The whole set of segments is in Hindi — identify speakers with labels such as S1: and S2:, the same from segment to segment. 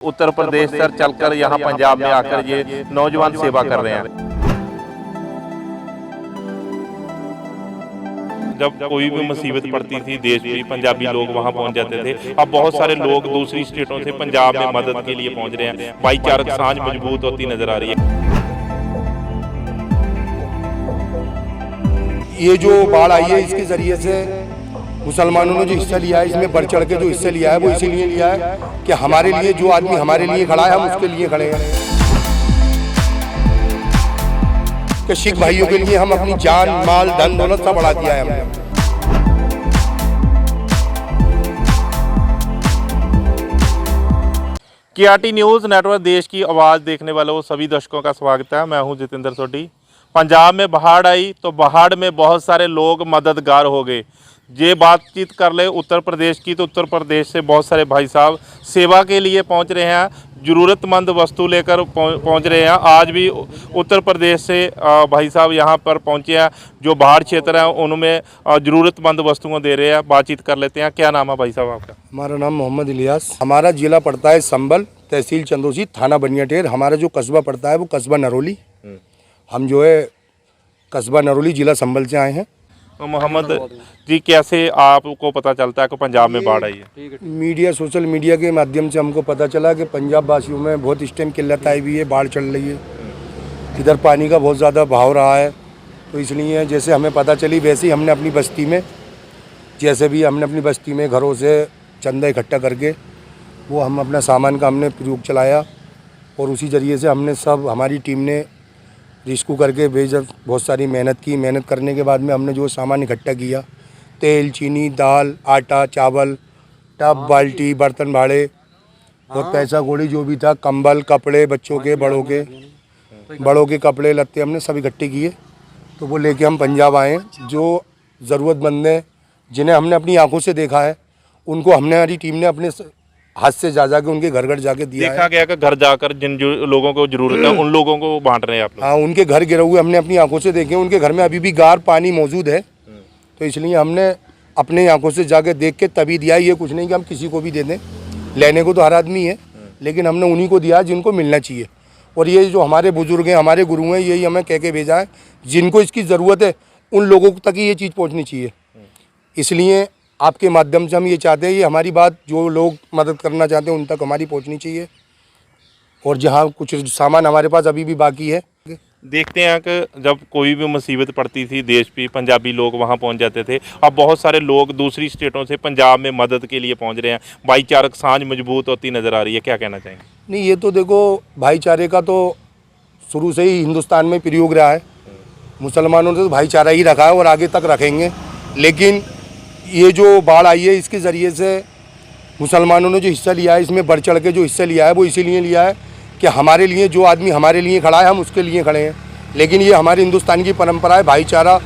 S1: उत्तर प्रदेश से चलकर यहाँ पंजाब में आकर ये नौजवान सेवा कर रहे हैं। जब कोई भी मुसीबत पड़ती थी देश में, पंजाबी लोग वहाँ पहुँच जाते थे। अब बहुत सारे लोग दूसरी स्टेटों से पंजाब में मदद के लिए पहुँच रहे हैं। भाईचारक साँझ मजबूत होती नजर आ रही है।
S2: ये जो बाढ़ आई है इसके जरिए से मुसलमानों ने जो हिस्सा लिया है, इसमें बढ़ चढ़ के जो हिस्सा लिया है वो इसीलिए लिया है कि हमारे लिए जो आदमी हमारे लिए खड़ा है हम उसके लिए खड़े हैं। कि सिख भाइयों के लिए हम अपनी जान माल धन दौलत सब बढ़ा दिया है हमने।
S1: KRT न्यूज़ नेटवर्क देश की आवाज़ देखने वालों सभी दर्शकों का स्वागत है। मैं हूं जितेंद्र सोडी। पंजाब में बाढ़ आई तो बाढ़ में बहुत सारे लोग मददगार हो गए। ये बातचीत कर ले उत्तर प्रदेश की, तो उत्तर प्रदेश से बहुत सारे भाई साहब सेवा के लिए पहुंच रहे हैं, ज़रूरतमंद वस्तु लेकर पहुंच रहे हैं। आज भी उत्तर प्रदेश से भाई साहब यहां पर पहुंचे हैं, जो बाढ़ क्षेत्र है उनमें ज़रूरतमंद वस्तुओं दे रहे हैं। बातचीत कर लेते हैं। क्या नाम है भाई साहब आपका?
S2: हमारा नाम मोहम्मद इलियास। हमारा जिला पड़ता है संभल, तहसील चंदोसी, थाना बनियाठेर। हमारा जो कस्बा पड़ता है वो कस्बा नरोली। हम जो है कस्बा नरोली जिला संभल से आए हैं।
S1: तो मोहम्मद जी, कैसे आपको पता चलता है कि पंजाब में बाढ़ आई है?
S2: मीडिया, सोशल मीडिया के माध्यम से हमको पता चला कि पंजाब वासियों में बहुत इस टाइम किल्लत आई हुई है, बाढ़ चल रही है। इधर पानी का बहुत ज़्यादा बहाव रहा है, तो इसलिए जैसे हमें पता चली वैसे ही हमने अपनी बस्ती में घरों से चंदा इकट्ठा करके वो हम अपना सामान का हमने प्रयोग चलाया, और उसी ज़रिए से हमने सब हमारी टीम ने रिस्कू करके बेजब बहुत सारी मेहनत की। मेहनत करने के बाद में हमने जो सामान इकट्ठा किया, तेल, चीनी, दाल, आटा, चावल, टब, बाल्टी, बर्तन भाड़े और पैसा कौड़ी जो भी था, कंबल, कपड़े, बच्चों के, बड़ों के कपड़े लत्ते हमने सब इकट्ठे किए। तो वो लेके हम पंजाब आए हैं। जो ज़रूरतमंद हैं, जिन्हें हमने अपनी आंखों से देखा है, उनको हमारी टीम ने अपने हाथ से जा के उनके घर जाके दिया।
S1: देखा गया कि घर जाकर जिन जो लोगों को जरूरत है उन लोगों को बांट रहे हैं आप लोग?
S2: हाँ, उनके घर गिरे हुए हमने अपनी आंखों से देखे। उनके घर में अभी भी गार पानी मौजूद है, तो इसलिए हमने अपने आंखों से जाके देख के तभी दिया। ये कुछ नहीं कि हम किसी को भी दे दें, लेने को तो हर आदमी है, लेकिन हमने उन्हीं को दिया जिनको मिलना चाहिए। और ये जो हमारे बुजुर्ग हैं, हमारे गुरु हैं, यही हमें कह के भेजा है, जिनको इसकी ज़रूरत है उन लोगों तक ही ये चीज़ पहुँचनी चाहिए। इसलिए आपके माध्यम से हम ये चाहते हैं, ये हमारी बात जो लोग मदद करना चाहते हैं उन तक हमारी पहुंचनी चाहिए। और जहां कुछ सामान हमारे पास अभी भी बाकी है।
S1: देखते हैं कि जब कोई भी मुसीबत पड़ती थी देश पे, पंजाबी लोग वहां पहुंच जाते थे। अब बहुत सारे लोग दूसरी स्टेटों से पंजाब में मदद के लिए पहुंच रहे हैं। भाईचारक साँझ मजबूत होती नज़र आ रही है। क्या कहना चाहेंगे?
S2: नहीं, ये तो देखो, भाईचारे का तो शुरू से ही हिंदुस्तान में प्रयोग रहा है। मुसलमानों ने तो भाईचारा ही रखा है और आगे तक रखेंगे। लेकिन ये जो बाढ़ आई है इसके ज़रिए से मुसलमानों ने जो हिस्सा लिया है, इसमें बढ़ चढ़ के जो हिस्सा लिया है वो इसीलिए लिया है कि हमारे लिए जो आदमी हमारे लिए खड़ा है हम उसके लिए खड़े हैं। लेकिन ये हमारे हिंदुस्तान की परंपरा है, भाईचारा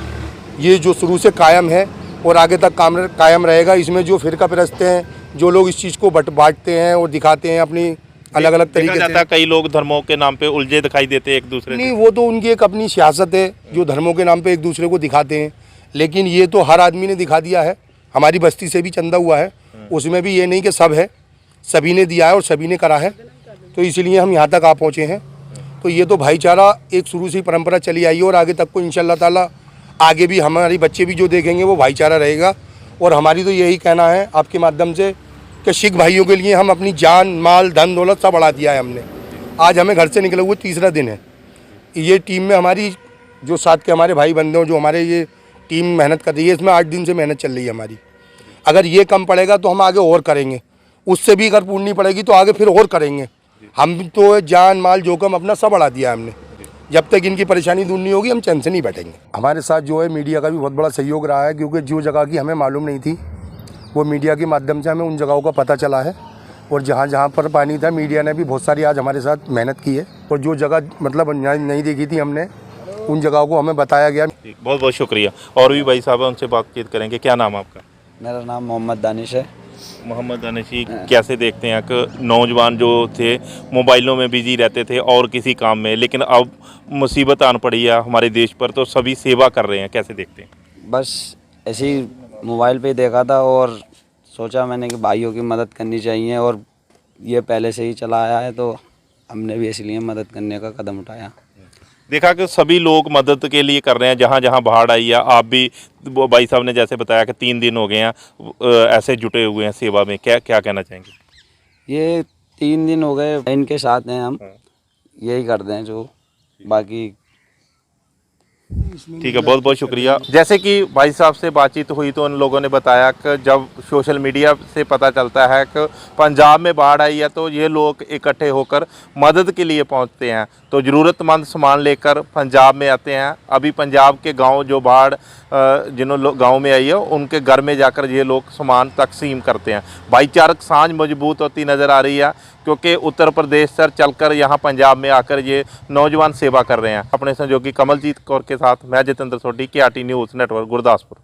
S2: ये जो शुरू से कायम है और आगे तक कायम रहेगा। इसमें जो फ़िरका परस्ते हैं, जो लोग इस चीज़ को बांटते हैं और दिखाते हैं अपनी अलग अलग तरीके से।
S1: कई लोग धर्मों के नाम पे उलझे दिखाई देते हैं एक दूसरे
S2: नहीं, वो तो उनकी एक अपनी सियासत है, जो धर्मों के नाम पे एक दूसरे को दिखाते हैं। लेकिन ये तो हर आदमी ने दिखा दिया है। हमारी बस्ती से भी चंदा हुआ है, उसमें भी ये नहीं कि सब है, सभी ने दिया है और सभी ने करा है, तो इसलिए हम यहाँ तक आ पहुँचे हैं। तो ये तो भाईचारा एक शुरू से ही परंपरा चली आई है और आगे तक को इंशाल्लाह ताला आगे भी हमारे बच्चे भी जो देखेंगे वो भाईचारा रहेगा। और हमारी तो यही कहना है आपके माध्यम से कि सिख भाइयों के लिए हम अपनी जान माल धन दौलत सब बढ़ा दिया है हमने। आज हमें घर से निकले हुए तीसरा दिन है। ये टीम में हमारी जो साथ के हमारे भाई बंदे हो, जो हमारे ये टीम मेहनत कर रही है, इसमें 8 दिन से मेहनत चल रही है हमारी। अगर ये कम पड़ेगा तो हम आगे और करेंगे, उससे भी अगर पूर्ण नहीं पड़ेगी तो आगे फिर और करेंगे। हम तो जान माल जोखिम अपना सब बढ़ा दिया है हमने। जब तक इनकी परेशानी दूर नहीं होगी हम चैन से नहीं बैठेंगे। हमारे साथ जो है मीडिया का भी बहुत बड़ा सहयोग रहा है, क्योंकि जो जगह की हमें मालूम नहीं थी वो मीडिया के माध्यम से हमें उन जगहों का पता चला है। और जहाँ जहाँ पर पानी था मीडिया ने भी बहुत सारी आज हमारे साथ मेहनत की है। और जो जगह मतलब नहीं देखी थी हमने, उन जगहों को हमें बताया गया।
S1: बहुत बहुत शुक्रिया। और भी भाई साहब उनसे बातचीत करेंगे। क्या नाम आपका?
S3: मेरा नाम मोहम्मद दानिश है।
S1: मोहम्मद दानिश जी, कैसे देखते हैं कि नौजवान जो थे मोबाइलों में बिजी रहते थे और किसी काम में, लेकिन अब मुसीबत आन पड़ी है हमारे देश पर तो सभी सेवा कर रहे हैं, कैसे देखते हैं?
S3: बस ऐसे ही मोबाइल पे ही देखा था और सोचा मैंने कि भाइयों की मदद करनी चाहिए और ये पहले से ही चला आया है, तो हमने भी इसलिए मदद करने का कदम उठाया।
S1: देखा कि सभी लोग मदद के लिए कर रहे हैं, जहाँ जहाँ बाढ़ आई है। आप भी वो भाई साहब ने जैसे बताया कि 3 दिन हो गए हैं ऐसे जुटे हुए हैं सेवा में, क्या क्या कहना चाहेंगे?
S3: ये 3 दिन हो गए इनके साथ हैं, हम यही करते हैं जो बाकी।
S1: ठीक है, बहुत बहुत शुक्रिया। जैसे कि भाई साहब से बातचीत हुई तो उन लोगों ने बताया कि जब सोशल मीडिया से पता चलता है कि पंजाब में बाढ़ आई है तो ये लोग इकट्ठे होकर मदद के लिए पहुंचते हैं, तो ज़रूरतमंद सामान लेकर पंजाब में आते हैं। अभी पंजाब के गांव जो बाढ़ जिन्होंने लोग गाँव में आई है उनके घर में जाकर ये लोग सामान तकसीम करते हैं। भाईचारक साँझ मजबूत होती नज़र आ रही है, क्योंकि उत्तर प्रदेश से चलकर यहाँ पंजाब में आकर ये नौजवान सेवा कर रहे हैं। अपने सहयोगी कमलजीत कौर के साथ मैं जितेंद्र सोडी, KRT न्यूज़ नेटवर्क गुरदासपुर।